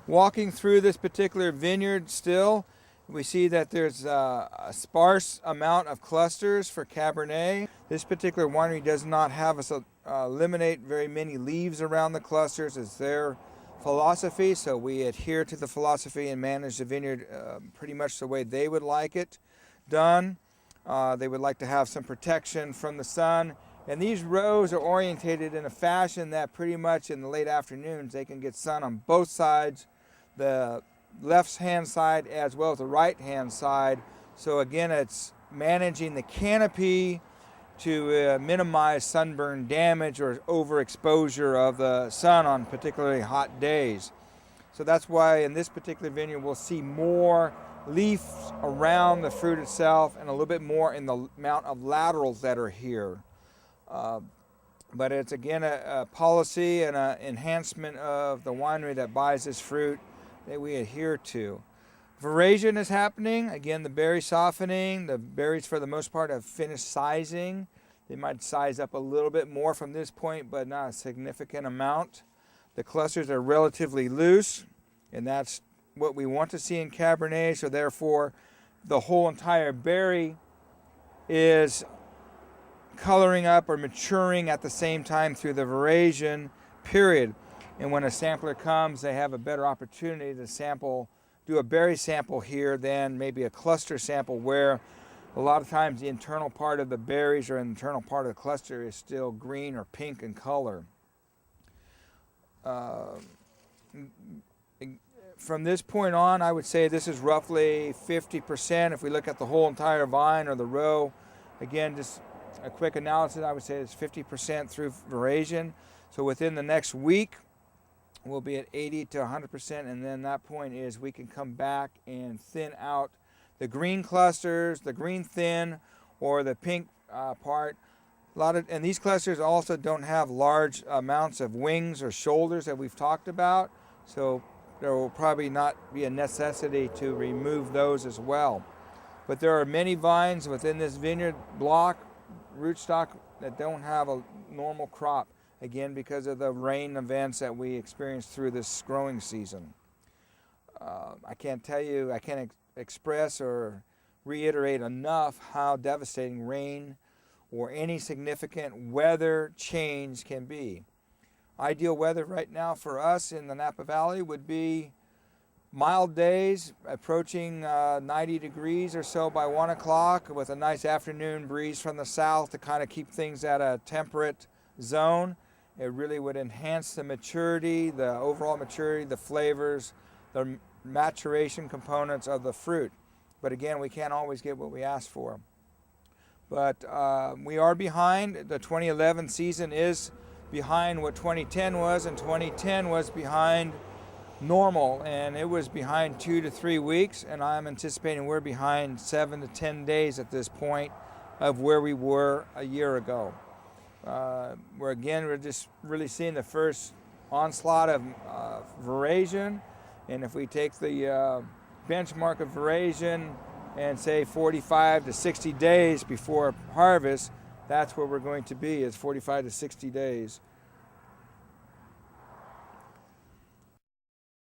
Walking through this particular vineyard still, we see that there's a sparse amount of clusters for Cabernet. This particular winery does not have us eliminate very many leaves around the clusters. It's their philosophy, so we adhere to the philosophy and manage the vineyard pretty much the way they would like it done. They would like to have some protection from the sun. And these rows are orientated in a fashion that pretty much in the late afternoons they can get sun on both sides, the left-hand side as well as the right-hand side. So again, it's managing the canopy to minimize sunburn damage or overexposure of the sun on particularly hot days. So that's why in this particular vineyard we'll see more leaves around the fruit itself and a little bit more in the amount of laterals that are here. But it's again a policy and an enhancement of the winery that buys this fruit that we adhere to. Verasion is happening. Again, the berry softening. The berries for the most part have finished sizing. They might size up a little bit more from this point, but not a significant amount. The clusters are relatively loose, and that's what we want to see in Cabernet. So therefore, the whole entire berry is coloring up or maturing at the same time through the verasion period. And when a sampler comes, they have a better opportunity to sample, do a berry sample here than maybe a cluster sample, where a lot of times the internal part of the berries or internal part of the cluster is still green or pink in color. From this point on, I would say this is roughly 50%. If we look at the whole entire vine or the row, again, just a quick analysis, I would say it's 50% through verasion. So within the next week, we'll be at 80 to 100%, and then that point is we can come back and thin out the green clusters, the green thin, or the pink part. And these clusters also don't have large amounts of wings or shoulders that we've talked about, so there will probably not be a necessity to remove those as well. But there are many vines within this vineyard block, rootstock, that don't have a normal crop, again because of the rain events that we experienced through this growing season. I can't express or reiterate enough how devastating rain or any significant weather change can be. Ideal weather right now for us in the Napa Valley would be mild days approaching 90 degrees or so by 1 o'clock with a nice afternoon breeze from the south to kind of keep things at a temperate zone. It really would enhance the maturity, the overall maturity, the flavors, the maturation components of the fruit. But again, we can't always get what we ask for. But we are behind. The 2011 season is behind what 2010 was, and 2010 was behind normal, and it was behind 2 to 3 weeks, and I'm anticipating we're behind 7 to 10 days at this point of where we were a year ago. We're just really seeing the first onslaught of verasion, and if we take the benchmark of verasion and say 45 to 60 days before harvest, that's where we're going to be, is 45 to 60 days.